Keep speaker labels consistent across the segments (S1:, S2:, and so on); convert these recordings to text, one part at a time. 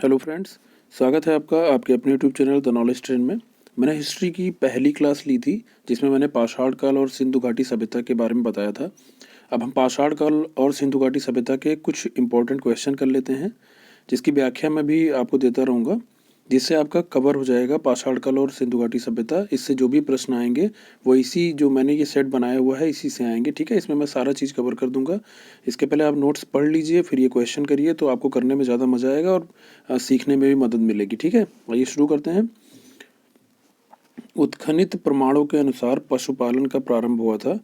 S1: Hello friends, स्वागत है आपका आपके अपने YouTube channel the knowledge train में। मैंने हिस्ट्री की पहली क्लास ली थी जिसमें मैंने पाषाण काल और सिंधु घाटी सभ्यता के बारे में बताया था। अब हम पाषाण काल और सिंधु घाटी सभ्यता के कुछ इंपॉर्टेंट क्वेश्चन कर लेते हैं, जिसकी व्याख्या मैं भी आपको देता रहूँगा, जिससे आपका कवर हो जाएगा पाषाण काल और सिंधु घाटी सभ्यता। इससे जो भी प्रश्न आएंगे वो इसी जो मैंने ये सेट बनाया हुआ है इसी से आएंगे। ठीक है, इसमें मैं सारा चीज़ कवर कर दूंगा। इसके पहले आप नोट्स पढ़ लीजिए, फिर ये क्वेश्चन करिए, तो आपको करने में ज़्यादा मज़ा आएगा और सीखने में भी मदद मिलेगी। ठीक है, आइए शुरू करते हैं। उत्खनित प्रमाणों के अनुसार पशुपालन का प्रारंभ हुआ था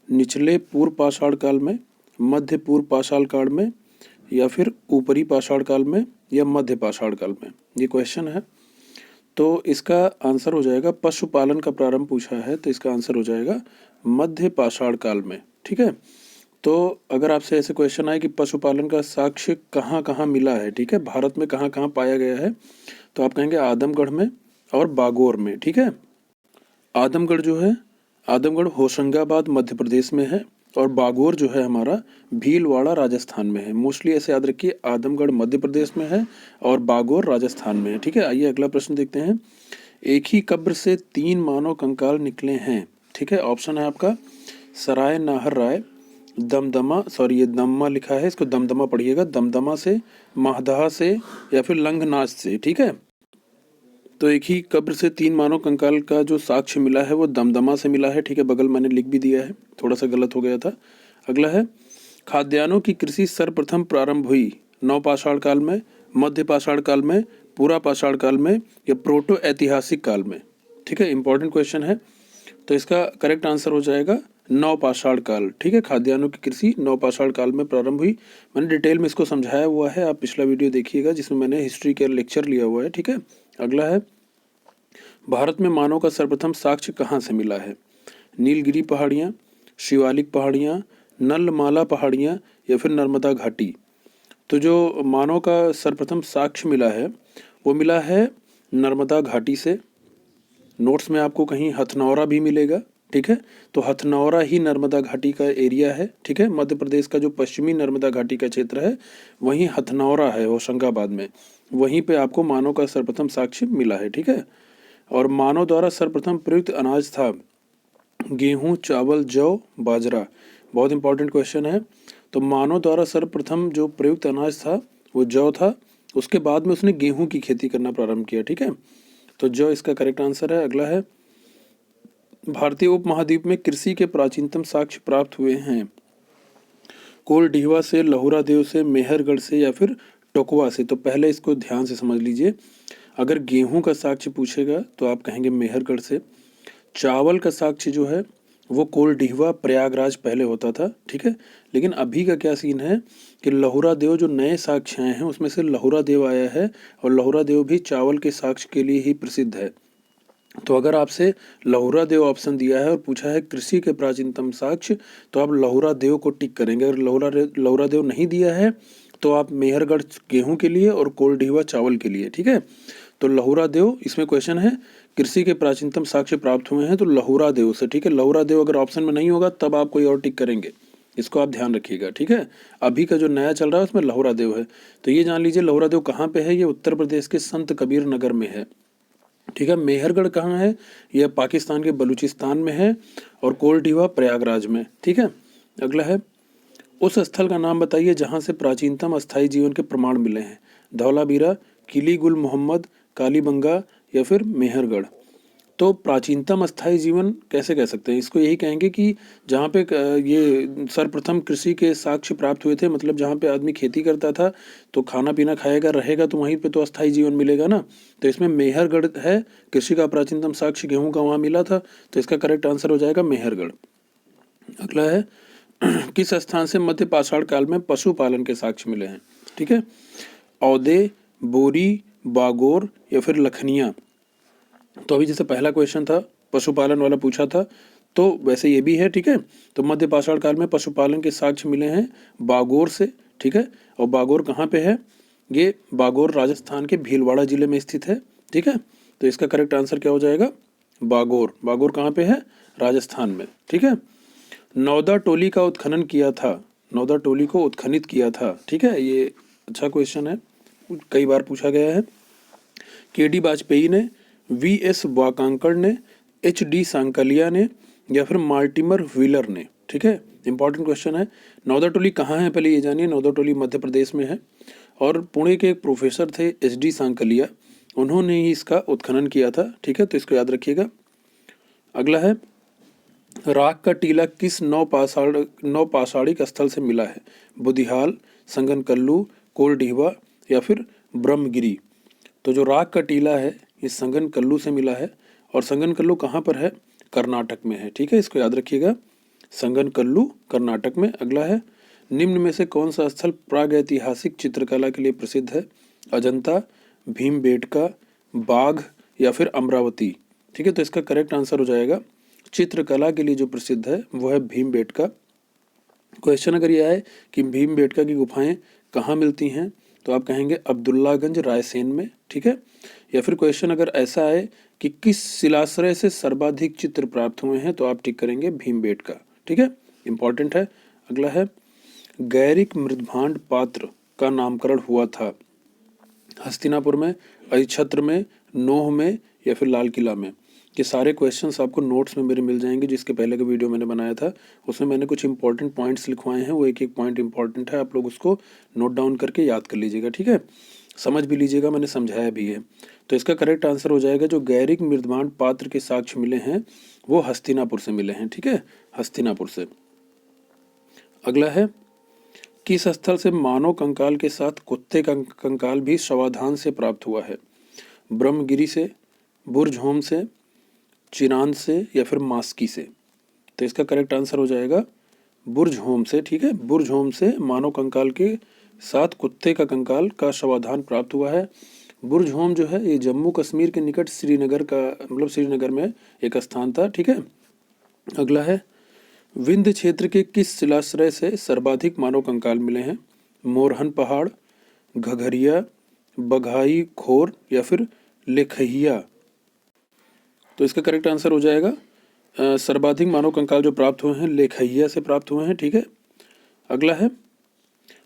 S1: निचले पूर्व पाषाण काल में, मध्य पूर्व पाषाण काल में, या फिर ऊपरी पाषाण काल में, या मध्य पाषाण काल में। ये क्वेश्चन है, तो इसका आंसर हो जाएगा पशुपालन का प्रारंभ पूछा है तो इसका आंसर हो जाएगा मध्य पाषाण काल में। ठीक है, तो अगर आपसे ऐसे क्वेश्चन आए कि पशुपालन का साक्ष्य कहाँ कहाँ मिला है, ठीक है, भारत में कहाँ कहाँ पाया गया है, तो आप कहेंगे आदमगढ़ में और बागोर में। ठीक है, आदमगढ़ जो है, आदमगढ़ होशंगाबाद मध्य प्रदेश में है, और बागोर जो है हमारा भीलवाड़ा राजस्थान में है। मोस्टली ऐसे याद रखिए, आदमगढ़ मध्य प्रदेश में है और बागोर राजस्थान में है। ठीक है, आइए अगला प्रश्न देखते हैं। एक ही कब्र से 3 मानव कंकाल निकले हैं। ठीक है, ऑप्शन है आपका सराय नाहर राय, दमदमा, सॉरी ये दम्मा लिखा है, इसको दमदमा पढ़िएगा, दमदमा से, माहदहा से, या फिर लंघनाच से। ठीक है, तो एक ही कब्र से 3 मानव कंकाल का जो साक्ष्य मिला है वो दमदमा से मिला है। ठीक है, बगल मैंने लिख भी दिया है, थोड़ा सा गलत हो गया था। अगला है, खाद्यान्नों की कृषि सर्वप्रथम प्रारंभ हुई नवपाषाण काल में, मध्य पाषाण काल में, पूरा पाषाण काल में, या प्रोटो ऐतिहासिक काल में। ठीक है, इंपॉर्टेंट क्वेश्चन है, तो इसका करेक्ट आंसर हो जाएगा नवपाषाण काल। ठीक है, खाद्यान्नों की कृषि नवपाषाण काल में प्रारंभ हुई। मैंने डिटेल में इसको समझाया हुआ है, आप पिछला वीडियो देखिएगा जिसमें मैंने हिस्ट्री का लेक्चर लिया हुआ है। ठीक है, अगला है, भारत में मानव का सर्वप्रथम साक्ष्य कहाँ से मिला है? नीलगिरी पहाड़ियाँ, शिवालिक पहाड़ियाँ, नलमाला पहाड़ियाँ, या फिर नर्मदा घाटी। तो जो मानव का सर्वप्रथम साक्ष्य मिला है वो मिला है नर्मदा घाटी से। नोट्स में आपको कहीं हथनौरा भी मिलेगा। ठीक है, तो हथनौरा ही नर्मदा घाटी का एरिया है। ठीक है, मध्य प्रदेश का जो पश्चिमी नर्मदा घाटी का क्षेत्र है वहीं हथनौरा है होशंगाबाद में, वहीं पे आपको मानव का सर्वप्रथम साक्ष्य मिला है। ठीक है, और मानव द्वारा सर्वप्रथम प्रयुक्त अनाज था गेहूं, चावल, जौ, बाजरा। बहुत इंपॉर्टेंट क्वेश्चन है। तो मानव द्वारा सर्वप्रथम जो प्रयुक्त अनाज था वो जौ था, उसके बाद में उसने गेहूं की खेती करना प्रारंभ किया। ठीक है, तो जौ इसका करेक्ट आंसर है। अगला है, भारतीय उपमहाद्वीप में कृषि के प्राचीनतम साक्ष्य प्राप्त हुए हैं कोलडीहवा से, लहुरा देव से, मेहरगढ़ से, या फिर टोकवा से। तो पहले इसको ध्यान से समझ लीजिए। अगर गेहूं का साक्ष्य पूछेगा तो आप कहेंगे मेहरगढ़ से। चावल का साक्ष्य जो है वो कोलडीहवा, प्रयागराज पहले होता था। ठीक है, लेकिन अभी का क्या सीन है कि लहुरा देव जो नए साक्ष्य आए हैं उसमें से लहुरा देव आया है, और लहुरा देव भी चावल के साक्ष्य के लिए ही प्रसिद्ध है। तो अगर आपसे लहुरा देव ऑप्शन दिया है और पूछा है कृषि के प्राचीनतम साक्ष्य, तो आप लहुरा देव को टिक करेंगे। अगर लहुरा देव नहीं दिया है तो आप मेहरगढ़ गेहूं के लिए और कोलडीहवा चावल के लिए। ठीक है, तो लहुरा देव इसमें क्वेश्चन है कृषि के प्राचीनतम साक्ष्य प्राप्त हुए हैं तो लहुरा देव से। ठीक है, लहुरा देव अगर ऑप्शन में नहीं होगा तब आप कोई और टिक करेंगे, इसको आप ध्यान रखिएगा। ठीक है, अभी का जो नया चल रहा है उसमें लहुरा देव है। तो ये जान लीजिए लहुरा देव कहाँ पे है, ये उत्तर प्रदेश के संत कबीर नगर में है। ठीक है, मेहरगढ़ कहाँ है, यह पाकिस्तान के बलूचिस्तान में है, और कोलडीहवा प्रयागराज में। ठीक है, अगला है, उस स्थल का नाम बताइए जहाँ से प्राचीनतम अस्थायी जीवन के प्रमाण मिले हैं। धौलावीरा, किली गुल मोहम्मद, कालीबंगा, या फिर मेहरगढ़। तो प्राचीनतम अस्थायी जीवन कैसे कह सकते हैं, इसको यही कहेंगे कि जहाँ पे ये सर्वप्रथम कृषि के साक्ष्य प्राप्त हुए थे, मतलब जहाँ पे आदमी खेती करता था तो खाना पीना खाएगा रहेगा तो वहीं पे तो अस्थायी जीवन मिलेगा ना। तो इसमें मेहरगढ़ है, कृषि का प्राचीनतम साक्ष्य गेहूं का वहाँ मिला था, तो इसका करेक्ट आंसर हो जाएगा मेहरगढ़। अगला है, किस स्थान से मध्य पाषाण काल में पशुपालन के साक्ष्य मिले हैं? ठीक है, औदे, बोरी, बागोर, या फिर लखनिया। तो अभी जैसे पहला क्वेश्चन था पशुपालन वाला पूछा था, तो वैसे ये भी है। ठीक है, तो मध्य पाषाण काल में पशुपालन के साक्ष्य मिले हैं बागोर से। ठीक है, और बागोर कहाँ पे है, ये बागोर राजस्थान के भीलवाड़ा जिले में स्थित है। ठीक है, तो इसका करेक्ट आंसर क्या हो जाएगा, बागोर। बागोर कहाँ पे है, राजस्थान में। ठीक है, नौदा टोली का उत्खनन किया था, नौदा टोली को उत्खनित किया था। ठीक है, ये अच्छा क्वेश्चन है, कई बार पूछा गया है। के.डी. वाजपेयी ने, वी.एस. वाकांकड़ ने, एच.डी. सांकलिया ने या फिर मार्टिमर व्हीलर ने। ठीक है, इंपॉर्टेंट क्वेश्चन है। नौदाटोली कहाँ है पहले ये जानिए। नौदाटोली मध्य प्रदेश में है और पुणे के एक प्रोफेसर थे एच.डी. सांकलिया, उन्होंने ही इसका उत्खनन किया था। ठीक है, तो इसको याद रखिएगा। अगला है, राख का टीला किस नौ पाषाणिक स्थल से मिला है। बुधियाल, संगनकल्लू, कोलडीहवा या फिर ब्रह्मगिरी। तो जो राख का टीला है ये संगनकल्लू से मिला है और संगनकल्लू कहाँ पर है, कर्नाटक में है। ठीक है, इसको याद रखिएगा, संगनकल्लू कर्नाटक में। अगला है, निम्न में से कौन सा स्थल प्रागैतिहासिक चित्रकला के लिए प्रसिद्ध है। अजंता, भीमबेटका, बाघ या फिर अमरावती। ठीक है, तो इसका करेक्ट आंसर हो जाएगा, चित्रकला के लिए जो प्रसिद्ध है वो है भीमबेटका। क्वेश्चन अगर यह है कि भीमबेटका की गुफाएं कहाँ मिलती हैं, तो आप कहेंगे अब्दुल्लागंज, रायसेन में। ठीक है, या फिर क्वेश्चन अगर ऐसा है कि किस शिलाश्रय से सर्वाधिक चित्र प्राप्त हुए हैं, तो आप टिक करेंगे भीमबेटका। ठीक है, इंपॉर्टेंट है। अगला है, गैरिक मृदभांड पात्र का नामकरण हुआ था। हस्तिनापुर में, अहिछत्र में, नोह में या फिर लाल किला में। ये सारे क्वेश्चंस आपको नोट्स में मेरे मिल जाएंगे, जिसके पहले का वीडियो मैंने बनाया था उसमें मैंने कुछ इंपॉर्टेंट पॉइंट्स लिखवाए हैं। वो एक एक पॉइंट इंपॉर्टेंट है, आप लोग उसको नोट डाउन करके याद कर लीजिएगा। ठीक है, समझ भी लीजिएगा, मैंने समझाया भी है। तो इसका करेक्ट आंसर हो जाएगा, जो गैरिक मृदभांड पात्र के साक्ष्य मिले हैं वो हस्तिनापुर से मिले हैं। ठीक है, हस्तिनापुर से। अगला है, किस स्थल से मानव कंकाल के साथ कुत्ते का कंकाल भी शवाधान से प्राप्त हुआ है। ब्रह्मगिरी से, बुर्जहोम से, चिरांद से या फिर मास्की से। तो इसका करेक्ट आंसर हो जाएगा बुर्जहोम से। ठीक है, बुर्जहोम से मानव कंकाल के साथ कुत्ते का कंकाल का शवाधान प्राप्त हुआ है। बुर्जहोम जो है ये जम्मू कश्मीर के निकट श्रीनगर का, मतलब श्रीनगर में एक स्थान था। ठीक है, अगला है, विंध्य क्षेत्र के किस शिलाश्रय से सर्वाधिक मानव कंकाल मिले हैं। मोरहन पहाड़, घघरिया, बघाई खोर या फिर लेखहिया। तो इसका करेक्ट आंसर हो जाएगा, सर्वाधिक मानव कंकाल जो प्राप्त हुए हैं लेखहिया से प्राप्त हुए हैं। ठीक है, अगला है,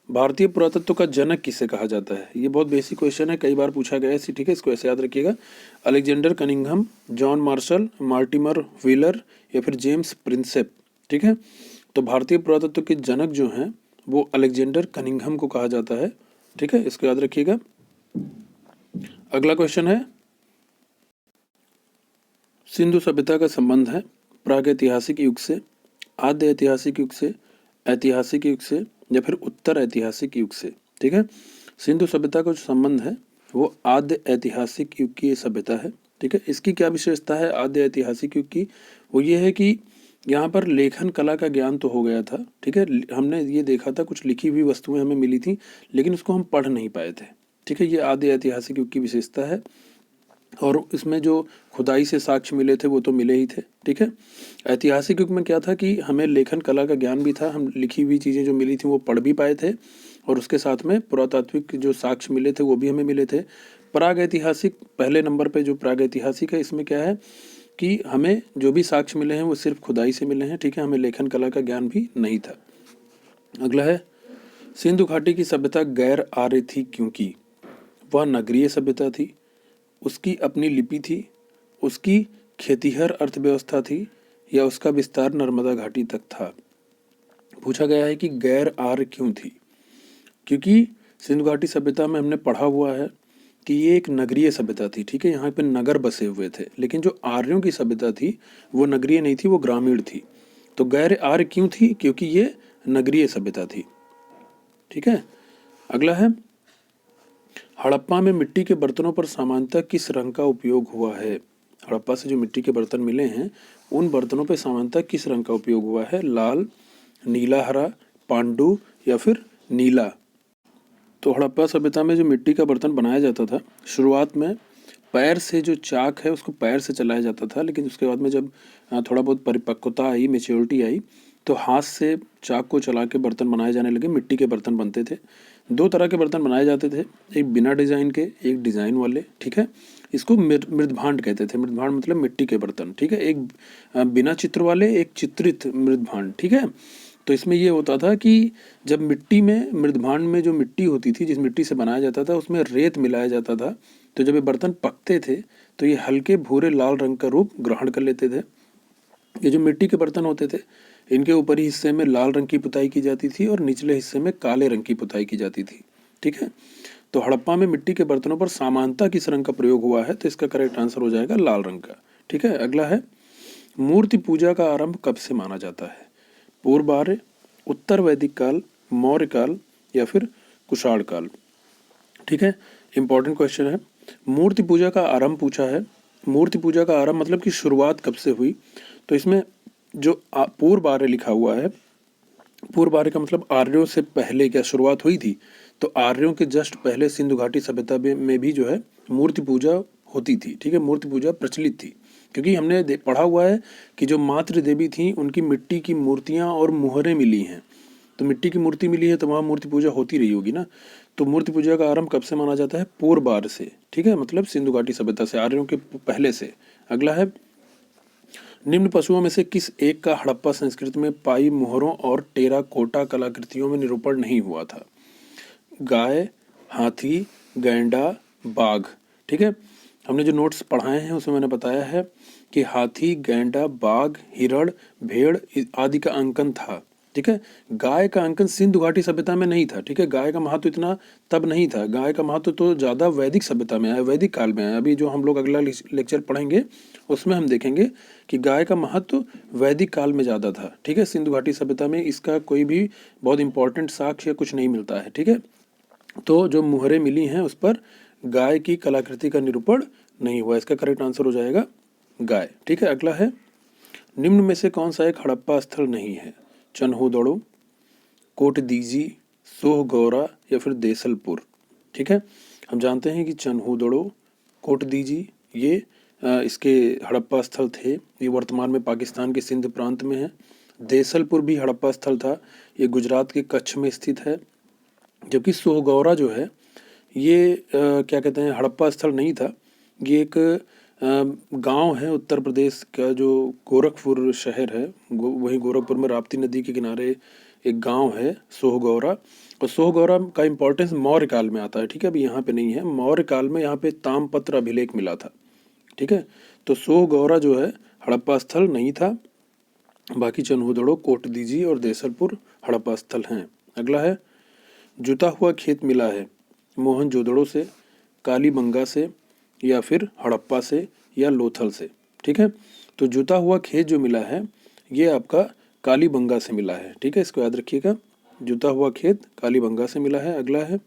S1: भारतीय पुरातत्व का जनक किसे कहा जाता है। ये बहुत बेसिक क्वेश्चन है, कई बार पूछा गया है। ठीक है, इसको ऐसे याद रखिएगा, Alexander Cunningham, John Marshall, Mortimer Wheeler या फिर जेम्स प्रिंसेप। ठीक है, तो भारतीय पुरातत्व के जनक जो हैं वो अलेक्जेंडर कनिंघम को कहा जाता है। ठीक है, इसको याद रखिएगा। अगला क्वेश्चन है, सिंधु सभ्यता का संबंध है प्रागैतिहासिक युग से, आद्य ऐतिहासिक युग से, ऐतिहासिक युग से या फिर उत्तर ऐतिहासिक युग से। ठीक है, सिंधु सभ्यता का जो संबंध है वो आद्य ऐतिहासिक युग की सभ्यता है। ठीक है, इसकी क्या विशेषता है आद्य ऐतिहासिक युग की, वो ये है कि यहाँ पर लेखन कला का ज्ञान तो हो गया था। ठीक है, हमने ये देखा था कुछ लिखी हुई वस्तुएं हमें मिली थी लेकिन उसको हम पढ़ नहीं पाए थे। ठीक है, ये आद्य ऐतिहासिक युग की विशेषता है और इसमें जो खुदाई से साक्ष्य मिले थे वो तो मिले ही थे। ठीक है, ऐतिहासिक युग में क्या था कि हमें लेखन कला का ज्ञान भी था, हम लिखी हुई चीज़ें जो मिली थी वो पढ़ भी पाए थे और उसके साथ में पुरातात्विक जो साक्ष्य मिले थे वो भी हमें मिले थे। प्रागैतिहासिक पहले नंबर पे जो प्रागैतिहासिक है, इसमें क्या है कि हमें जो भी साक्ष्य मिले हैं वो सिर्फ खुदाई से मिले हैं। ठीक है, हमें लेखन कला का ज्ञान भी नहीं था। अगला है, सिंधु घाटी की सभ्यता गैर आर्य थी क्योंकि वह नगरीय सभ्यता थी, उसकी अपनी लिपि थी, उसकी खेतिहर अर्थव्यवस्था थी या उसका विस्तार नर्मदा घाटी तक था। पूछा गया है कि गैर आर्य क्यों थी, क्योंकि सिंधु घाटी सभ्यता में हमने पढ़ा हुआ है कि ये एक नगरीय सभ्यता थी। ठीक है, यहाँ पे नगर बसे हुए थे, लेकिन जो आर्यों की सभ्यता थी वो नगरीय नहीं थी, वो ग्रामीण थी। तो गैर आर्य क्यों थी, क्योंकि ये नगरीय सभ्यता थी। ठीक है, अगला है, हड़प्पा में मिट्टी के बर्तनों पर सामान्यतः किस रंग का उपयोग हुआ है। हड़प्पा से जो मिट्टी के बर्तन मिले हैं उन बर्तनों पर सामान्यतः किस रंग का उपयोग हुआ है। लाल, नीला, हरा, पांडु या फिर नीला। तो हड़प्पा सभ्यता में जो मिट्टी का बर्तन बनाया जाता था, शुरुआत में पैर से जो चाक है उसको पैर से चलाया जाता था, लेकिन उसके बाद में जब थोड़ा बहुत परिपक्वता आई, मेच्योरिटी आई, तो हाथ से चाक को चला के बर्तन बनाए जाने लगे, मिट्टी के बर्तन बनते थे। दो तरह के बर्तन बनाए जाते थे, एक बिना डिज़ाइन के, एक डिज़ाइन वाले। ठीक है, इसको मृदभांड कहते थे। मृदभांड मतलब मिट्टी के बर्तन। ठीक है, एक बिना चित्र वाले, एक चित्रित मृदभांड। ठीक है, तो इसमें ये होता था कि जब मिट्टी में, मृदभांड में जो मिट्टी होती थी, जिस मिट्टी से बनाया जाता था, उसमें रेत मिलाया जाता था। तो जब ये बर्तन पकते थे तो ये हल्के भूरे लाल रंग का रूप ग्रहण कर लेते थे। ये जो मिट्टी के बर्तन होते थे, इनके ऊपरी हिस्से में लाल रंग की पुताई की जाती थी और निचले हिस्से में काले रंग की पुताई की जाती थी। ठीक है, तो हड़प्पा में मिट्टी के बर्तनों पर सामान्यतः किस रंग का प्रयोग हुआ है? तो इसका करेक्ट आंसर हो जाएगा लाल रंग का। ठीक है, अगला है, मूर्ति पूजा का आरंभ कब से माना जाता है? पूर्व आर्य, उत्तर वैदिक काल, मौर्य काल या फिर कुषाण काल? ठीक है, इंपॉर्टेंट क्वेश्चन है। मूर्ति पूजा का आरंभ पूछा है। मूर्ति पूजा का आरंभ मतलब कि शुरुआत कब से हुई? तो इसमें जो पूर्व आर्य लिखा हुआ है, पूर्व आर्य का मतलब आर्यों से पहले क्या शुरुआत हुई थी? तो आर्यों के जस्ट पहले सिंधु घाटी सभ्यता में भी जो है मूर्ति पूजा होती थी। ठीक है, मूर्ति पूजा प्रचलित थी, क्योंकि हमने पढ़ा हुआ है कि जो मातृ देवी थी उनकी मिट्टी की मूर्तियां और मुहरें मिली हैं। तो मिट्टी की मूर्ति मिली है तो वहाँ मूर्ति पूजा होती रही होगी ना। तो मूर्ति पूजा का आरंभ कब से माना जाता है? पूर्व आर्य से। ठीक है, मतलब सिंधु घाटी सभ्यता से, आर्यों के पहले से। अगला है, निम्न पशुओं में से किस एक का हड़प्पा संस्कृति में पाई मुहरों और टेराकोटा कलाकृतियों में निरूपण नहीं हुआ था? गाय, हाथी, गैंडा, बाघ? ठीक है, हमने जो नोट्स पढ़ाए हैं उसमें मैंने बताया है कि हाथी, गैंडा, बाघ, हिरण, भेड़ आदि का अंकन था। ठीक है, गाय का अंकन सिंधु घाटी सभ्यता में नहीं था। ठीक है, गाय का महत्व इतना तब नहीं था। गाय का महत्व तो ज़्यादा वैदिक सभ्यता में आया, वैदिक काल में आया। अभी जो हम लोग अगला लेक्चर पढ़ेंगे उसमें हम देखेंगे कि गाय का महत्व वैदिक काल में ज़्यादा था। ठीक है, सिंधु घाटी सभ्यता में इसका कोई भी बहुत इंपॉर्टेंट साक्ष्य कुछ नहीं मिलता है। ठीक है, तो जो मुहरें मिली हैं उस पर गाय की कलाकृति का निरूपण नहीं हुआ। इसका करेक्ट आंसर हो जाएगा गाय। ठीक है, अगला है, निम्न में से कौन सा एक हड़प्पा स्थल नहीं है? चन्हूदड़ो, कोटदीजी, सोहगौरा या फिर देसलपुर? ठीक है, हम जानते हैं कि चन्हूदड़ो, कोटदीजी ये इसके हड़प्पा स्थल थे। ये वर्तमान में पाकिस्तान के सिंध प्रांत में है। देसलपुर भी हड़प्पा स्थल था, ये गुजरात के कच्छ में स्थित है। जबकि सोहगौरा जो है ये क्या कहते हैं, हड़प्पा स्थल नहीं था। ये एक गांव है उत्तर प्रदेश का, जो गोरखपुर शहर है, वहीं गोरखपुर में राप्ती नदी के किनारे एक गांव है सोहगौरा। और सोहगौरा का इम्पोर्टेंस मौर्य काल में आता है। ठीक है, अभी यहाँ पे नहीं है। मौर्य काल में यहाँ पे ताम्रपत्र अभिलेख मिला था। ठीक है, तो सोहगौरा जो है हड़प्पा स्थल नहीं था। बाकी चन्हूदड़ो, कोटदीजी और देसलपुर हड़प्पा स्थल हैं। अगला है, जुता हुआ खेत मिला है मोहनजोदड़ो से, कालीबंगा से या फिर हड़प्पा से या लोथल से? ठीक है, तो जुता हुआ खेत जो मिला है ये आपका कालीबंगा से मिला है। ठीक है, इसको याद रखिएगा, जुता हुआ खेत कालीबंगा से मिला है। अगला है,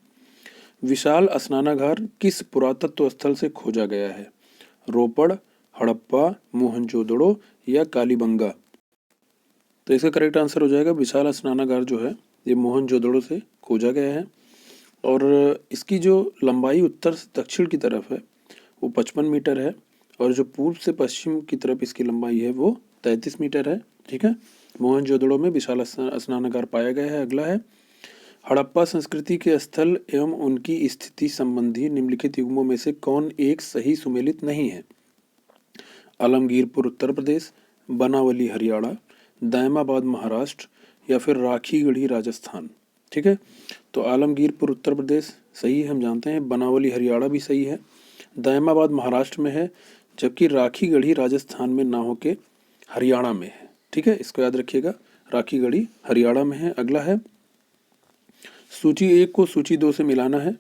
S1: विशाल स्नानागार किस पुरातत्व स्थल से खोजा गया है? रोपड़, हड़प्पा, मोहनजोदड़ो या कालीबंगा? तो इसका करेक्ट आंसर हो जाएगा विशाल स्नानागार जो है ये मोहनजोदड़ो से खोजा गया है। और इसकी जो लंबाई उत्तर से दक्षिण की तरफ है वो 55 मीटर है, और जो पूर्व से पश्चिम की तरफ इसकी लंबाई है वो 33 मीटर है। ठीक है, मोहनजोदड़ो में विशाल स्नानागार पाया गया है। अगला है, हड़प्पा संस्कृति के स्थल एवं उनकी स्थिति संबंधी निम्नलिखित युग्मों में से कौन एक सही सुमेलित नहीं है? आलमगीरपुर उत्तर प्रदेश, बनावली हरियाणा, दायमाबाद महाराष्ट्र या फिर राखीगढ़ी राजस्थान? ठीक है, तो आलमगीरपुर उत्तर प्रदेश सही है, हम जानते हैं। बनावली हरियाणा भी सही है। दायमाबाद महाराष्ट्र में है, जबकि राखीगढ़ी राजस्थान में ना होके हरियाणा में है। ठीक है, इसको याद रखिएगा, राखीगढ़ी हरियाणा में है। अगला है, सूची 1 को सूची 2 से मिलाना है।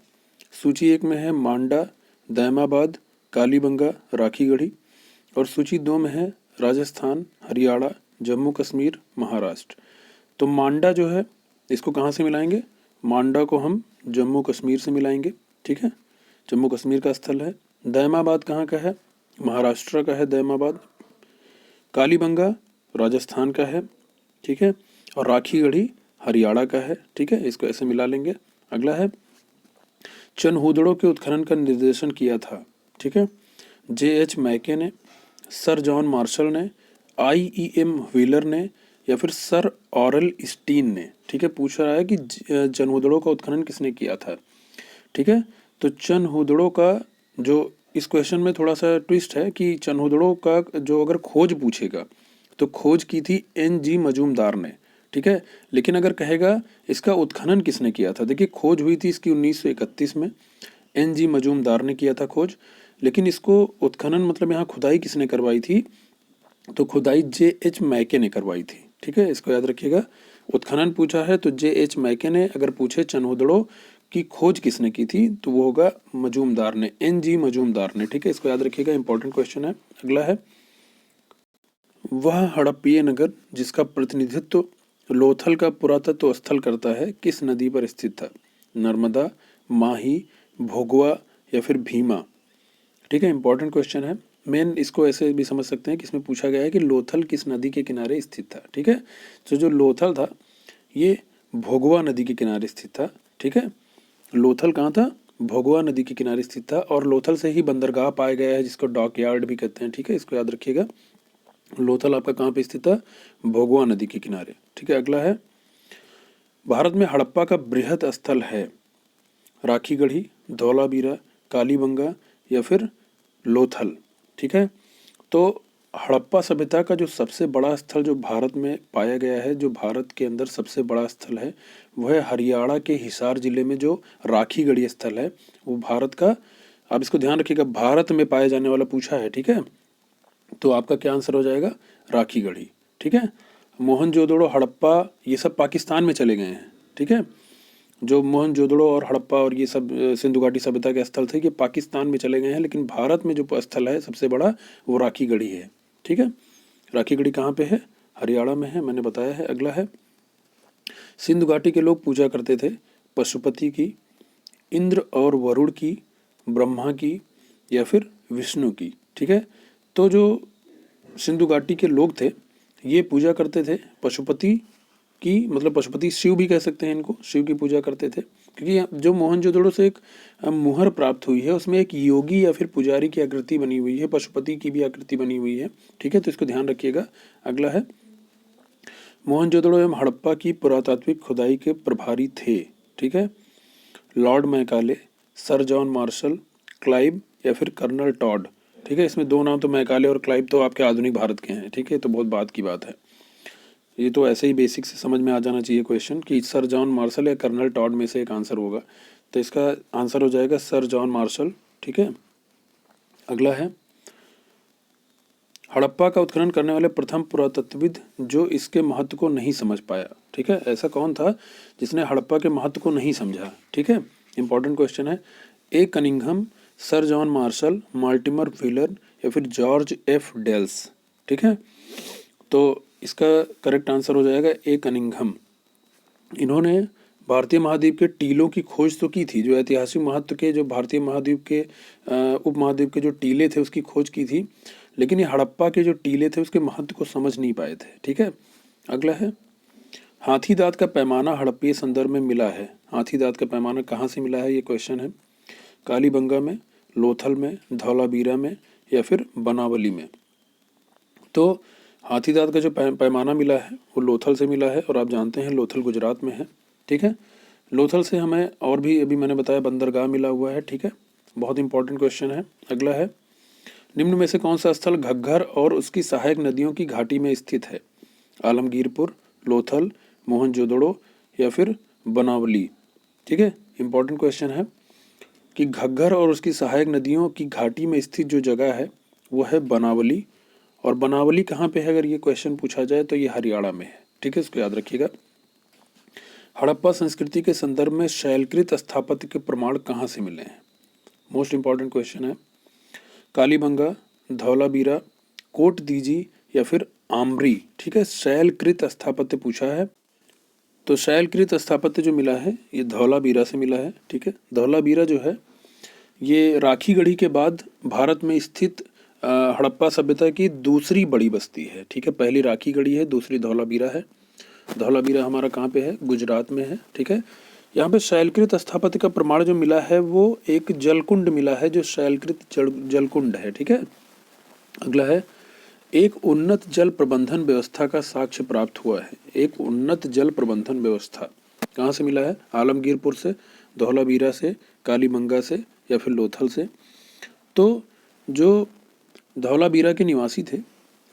S1: सूची 1 में है मांडा, दायमाबाद, कालीबंगा, राखीगढ़ी, और सूची 2 में है राजस्थान, हरियाणा, जम्मू कश्मीर, महाराष्ट्र। तो मांडा जो है इसको कहाँ से मिलाएंगे? मांडा को हम जम्मू कश्मीर से मिलाएंगे। ठीक है, जम्मू कश्मीर का स्थल है। दायमाबाद कहाँ का है? महाराष्ट्र का है दायमाबाद। कालीबंगा राजस्थान का है। ठीक है, और राखीगढ़ी हरियाणा का है। ठीक है, इसको ऐसे मिला लेंगे। अगला है, चन्हूदड़ो के उत्खनन का निर्देशन किया था। ठीक है, J.H. मैके ने, सर जॉन मार्शल ने, I.E.M. व्हीलर ने या फिर सर ऑरल स्टीन ने? ठीक है, पूछ रहा है कि चन्हूदड़ो का उत्खनन किसने किया था। ठीक है, तो चन्हूदड़ो का जो, इस क्वेश्चन में थोड़ा सा ट्विस्ट है कि चन्हूदड़ो का जो अगर खोज पूछेगा तो खोज की थी N.G. मजूमदार ने। ठीक है। लेकिन अगर कहेगा इसका उत्खनन किसने किया था, देखिए खोज हुई थी इसकी 1931 में, NG मजूमदार ने किया था खोज, लेकिन इसको उत्खनन मतलब यहाँ खुदाई किसने करवाई थी, तो खुदाई JH मैके ने करवाई थी। ठीक है, इसको याद रखिएगा। उत्खनन पूछा है तो JH मैके ने, अगर पूछे चनहुदड़ो की खोज किसने की थी तो वो होगा मजूमदार ने, NG मजूमदार ने। ठीक है, इसको याद रखिएगा, इंपॉर्टेंट क्वेश्चन है। अगला है, वह हड़प्पीय नगर जिसका प्रतिनिधित्व लोथल का पुरातत्व स्थल करता है किस नदी पर स्थित था, नर्मदा, माही, भोगवा या फिर भीमा। ठीक है, इंपॉर्टेंट क्वेश्चन है। मेन इसको ऐसे भी समझ सकते हैं कि इसमें पूछा गया है कि लोथल किस नदी के किनारे स्थित था। ठीक है, तो जो लोथल था ये भोगवा नदी के किनारे स्थित था। ठीक है, लोथल कहाँ था, भोगवा नदी के किनारे स्थित था, और लोथल से ही बंदरगाह पाया गया है जिसको डॉक यार्ड भी कहते हैं। ठीक है, इसको याद रखिएगा। लोथल आपका कहाँ पे स्थित था, भोगवा नदी के किनारे। ठीक है, अगला है, भारत में हड़प्पा का बृहद स्थल है राखीगढ़ी, धौलावीरा, कालीबंगा या फिर लोथल। ठीक है, तो हड़प्पा सभ्यता का जो सबसे बड़ा स्थल जो भारत में पाया गया है, जो भारत के अंदर सबसे बड़ा स्थल है, वह है हरियाणा के हिसार जिले में जो राखीगढ़ी स्थल है, वो भारत का, आप इसको ध्यान रखिएगा, भारत में पाया जाने वाला पूछा है। ठीक है, तो आपका क्या आंसर हो जाएगा, राखीगढ़ी। ठीक है, मोहनजोदड़ो, हड़प्पा ये सब पाकिस्तान में चले गए हैं। ठीक है, जो मोहनजोदड़ो और हड़प्पा और ये सब सिंधु घाटी सभ्यता के स्थल थे, ये पाकिस्तान में चले गए हैं, लेकिन भारत में जो स्थल है सबसे बड़ा वो राखीगढ़ी है। ठीक है, राखीगढ़ी कहाँ पे है, हरियाणा में है, मैंने बताया है। अगला है, सिंधु घाटी के लोग पूजा करते थे पशुपति की, इंद्र और वरुण की, ब्रह्मा की या फिर विष्णु की। ठीक है, तो जो सिंधु घाटी के लोग थे ये पूजा करते थे पशुपति की, मतलब पशुपति शिव भी कह सकते हैं इनको, शिव की पूजा करते थे, क्योंकि जो मोहनजोदड़ो से एक मुहर प्राप्त हुई है उसमें एक योगी या फिर पुजारी की आकृति बनी हुई है, पशुपति की भी आकृति बनी हुई है। ठीक है, तो इसको ध्यान रखिएगा। अगला है, मोहनजोदड़ो एवं हड़प्पा की पुरातात्विक खुदाई के प्रभारी थे। ठीक है, Lord Macaulay, sir John martial, Clive या फिर कर्नल टॉड। ठीक है, इसमें दो नाम तो मैकाले और क्लाइव तो आपके आधुनिक भारत के हैं। ठीक है, तो बहुत बात की बात है, ये तो ऐसे ही बेसिक से समझ में आ जाना चाहिए क्वेश्चन कि सर जॉन मार्शल या कर्नल टॉड में से एक आंसर होगा, तो इसका आंसर हो जाएगा सर जॉन मार्शल। ठीक है, अगला है, हड़प्पा का उत्खनन करने वाले प्रथम पुरातत्वविद जो इसके महत्व को नहीं समझ पाया। ठीक है, ऐसा कौन था जिसने हड़प्पा के महत्व को नहीं समझा। ठीक है, इंपॉर्टेंट क्वेश्चन है। A Cunningham, sir John Marshall, Mortimer Wheeler या फिर जॉर्ज F डेल्स। ठीक है, तो इसका करेक्ट आंसर हो जाएगा ए कनिंघम। इन्होंने भारतीय महाद्वीप के टीलों की खोज तो की थी, जो ऐतिहासिक महत्व के, जो भारतीय महाद्वीप के उपमहाद्वीप के जो टीले थे उसकी खोज की थी, लेकिन ये हड़प्पा के जो टीले थे उसके महत्व को समझ नहीं पाए थे। ठीक है, अगला है, हाथी दांत का पैमाना हड़प्पीय संदर्भ में मिला है, हाथी दांत का पैमाना कहाँ से मिला है, ये क्वेश्चन है। कालीबंगा में, लोथल में, धौलावीरा में या फिर बनावली में। तो हाथी दांत का जो पैमाना मिला है वो लोथल से मिला है, और आप जानते हैं लोथल गुजरात में है। ठीक है, लोथल से हमें और भी अभी मैंने बताया बंदरगाह मिला हुआ है। ठीक है, बहुत इंपॉर्टेंट क्वेश्चन है। अगला है, निम्न में से कौन सा स्थल घग्गर और उसकी सहायक नदियों की घाटी में स्थित है, आलमगीरपुर, लोथल, मोहनजोदड़ो या फिर बनावली। ठीक है, इंपॉर्टेंट क्वेश्चन है कि घग्गर और उसकी सहायक नदियों की घाटी में स्थित जो जगह है वो है बनावली, और बनावली कहाँ पे है अगर ये क्वेश्चन पूछा जाए तो ये हरियाणा में है। ठीक है, इसको याद रखिएगा। हड़प्पा संस्कृति के संदर्भ में शैलकृत स्थापत्य के प्रमाण कहाँ से मिले हैं, मोस्ट इंपॉर्टेंट क्वेश्चन है। कालीबंगा, धौलावीरा, कोट दीजी या फिर आमरी। ठीक है, शैलकृत स्थापत्य पूछा है, तो शैलकृत स्थापत्य जो मिला है ये धौलावीरा से मिला है। ठीक है, धौलावीरा जो है ये राखीगढ़ी के बाद भारत में स्थित हड़प्पा सभ्यता की दूसरी बड़ी बस्ती है। ठीक है, पहली राखीगढ़ी है, दूसरी धौलावीरा है। धौलावीरा हमारा कहाँ पे है, गुजरात में है। ठीक है, यहाँ पे शैलकृत स्थापत्य का प्रमाण जो मिला है वो एक जलकुंड मिला है, जो शैलकृत जलकुंड है। ठीक है, अगला है, एक उन्नत जल प्रबंधन व्यवस्था का साक्ष्य प्राप्त हुआ है, एक उन्नत जल प्रबंधन व्यवस्था कहाँ से मिला है, आलमगीरपुर से, धौलावीरा से, कालीबंगा से या फिर लोथल से। तो जो धौलावीरा के निवासी थे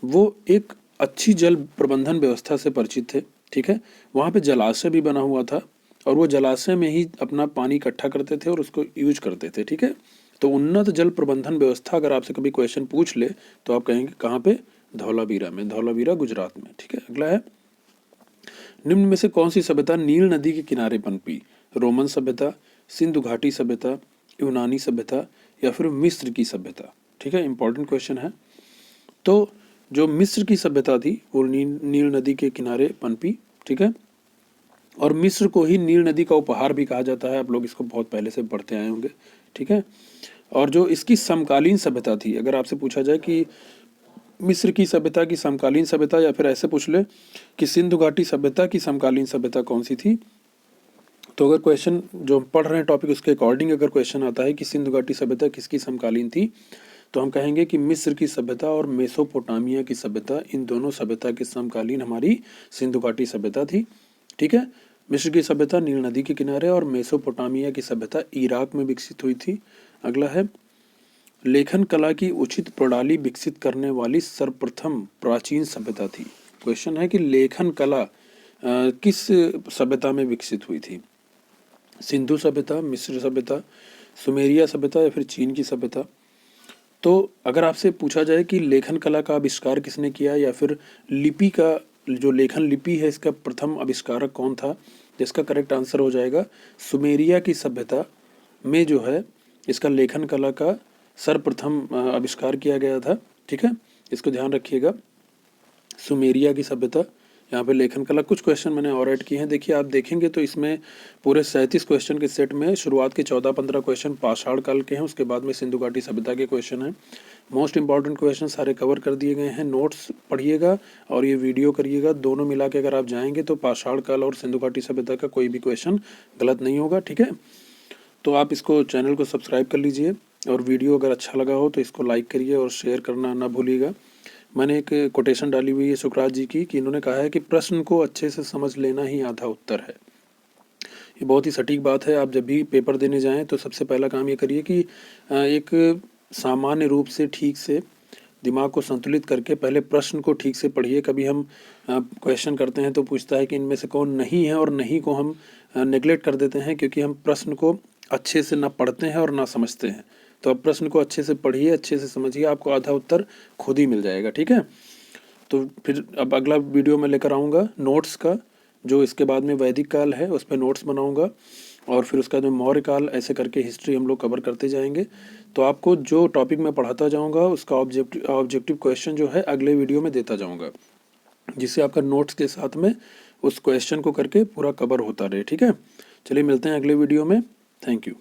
S1: वो एक अच्छी जल प्रबंधन व्यवस्था से परिचित थे। ठीक है। वहाँ पे जलाशय भी बना हुआ था और वो जलाशय में ही अपना पानी इकट्ठा करते थे और उसको यूज करते थे, ठीक है। तो उन्नत जल प्रबंधन व्यवस्था अगर आपसे कभी क्वेश्चन पूछ ले तो आप कहेंगे कहाँ पे, धौलावीरा में, धौलावीरा गुजरात में, ठीक है। अगला है, निम्न में से कौन सी सभ्यता नील नदी के किनारे पनपी? रोमन सभ्यता, सिंधु घाटी सभ्यता, यूनानी सभ्यता या फिर मिस्र की सभ्यता, ठीक है। इंपॉर्टेंट क्वेश्चन है। तो जो मिस्र की सभ्यता थी वो नील नदी के किनारे पनपी, ठीक है। और मिस्र को ही नील नदी का उपहार भी कहा जाता है, आप लोग इसको बहुत पहले से पढ़ते आए होंगे, ठीक है। और जो इसकी समकालीन सभ्यता थी, अगर आपसे पूछा जाए कि मिस्र की सभ्यता की समकालीन सभ्यता, या फिर ऐसे पूछ ले कि सिंधु घाटी सभ्यता की समकालीन सभ्यता कौन सी थी, तो अगर क्वेश्चन जो हम पढ़ रहे हैं टॉपिक उसके अकॉर्डिंग अगर क्वेश्चन आता है कि सिंधु घाटी सभ्यता किसकी समकालीन थी, तो हम कहेंगे कि मिस्र की सभ्यता और मेसोपोटामिया की सभ्यता, इन दोनों सभ्यता के समकालीन हमारी सिंधु घाटी सभ्यता थी, ठीक है। मिस्र की सभ्यता नील नदी के किनारे और मेसोपोटामिया की सभ्यता इराक में विकसित हुई थी। अगला है, लेखन कला की उचित प्रणाली विकसित करने वाली सर्वप्रथम प्राचीन सभ्यता थी। क्वेश्चन है कि लेखन कला किस सभ्यता में विकसित हुई थी? सिंधु सभ्यता, मिस्र सभ्यता, सुमेरिया सभ्यता या फिर चीन की सभ्यता। तो अगर आपसे पूछा जाए कि लेखन कला का आविष्कार किसने किया या फिर लिपि का, जो लेखन लिपि है इसका प्रथम आविष्कारक कौन था, जिसका करेक्ट आंसर हो जाएगा सुमेरिया की सभ्यता में जो है इसका लेखन कला का सर्वप्रथम आविष्कार किया गया था, ठीक है। इसको ध्यान रखिएगा, सुमेरिया की सभ्यता, यहाँ पे लेखन कला। कुछ क्वेश्चन मैंने और ऐड किए हैं, देखिए आप देखेंगे तो इसमें पूरे 37 क्वेश्चन के सेट में शुरुआत के 14-15 क्वेश्चन पाषाण काल के हैं, उसके बाद में सिंधु घाटी सभ्यता के क्वेश्चन हैं। मोस्ट इंपॉर्टेंट क्वेश्चन सारे कवर कर दिए गए हैं। नोट्स पढ़िएगा और ये वीडियो करिएगा, दोनों मिला के अगर आप जाएंगे तो पाषाण काल और सिंधु घाटी सभ्यता का कोई भी क्वेश्चन गलत नहीं होगा, ठीक है। तो आप इसको चैनल को सब्सक्राइब कर लीजिए और वीडियो अगर अच्छा लगा हो तो इसको लाइक करिए और शेयर करना ना भूलिएगा। मैंने एक कोटेशन डाली हुई है सुकरात जी की कि इन्होंने कहा है कि प्रश्न को अच्छे से समझ लेना ही आधा उत्तर है। ये बहुत ही सटीक बात है। आप जब भी पेपर देने जाएं तो सबसे पहला काम ये करिए कि एक सामान्य रूप से ठीक से दिमाग को संतुलित करके पहले प्रश्न को ठीक से पढ़िए। कभी हम क्वेश्चन करते हैं तो पूछता है कि इनमें से कौन नहीं है, और नहीं को हम नेगलेक्ट कर देते हैं क्योंकि हम प्रश्न को अच्छे से ना पढ़ते हैं और ना समझते हैं। तो आप प्रश्न को अच्छे से पढ़िए, अच्छे से समझिए, आपको आधा उत्तर खुद ही मिल जाएगा, ठीक है। तो फिर अब अगला वीडियो में लेकर आऊँगा नोट्स का, जो इसके बाद में वैदिक काल है उस पर नोट्स बनाऊँगा, और फिर उसका जो मौर्य काल, ऐसे करके हिस्ट्री हम लोग कवर करते जाएंगे। तो आपको जो टॉपिक मैं पढ़ाता जाऊँगा उसका ऑब्जेक्टिव क्वेश्चन जो है अगले वीडियो में देता जाऊँगा, जिससे आपका नोट्स के साथ में उस क्वेश्चन को करके पूरा कवर होता रहे, ठीक है। चलिए मिलते हैं अगले वीडियो में। Thank you.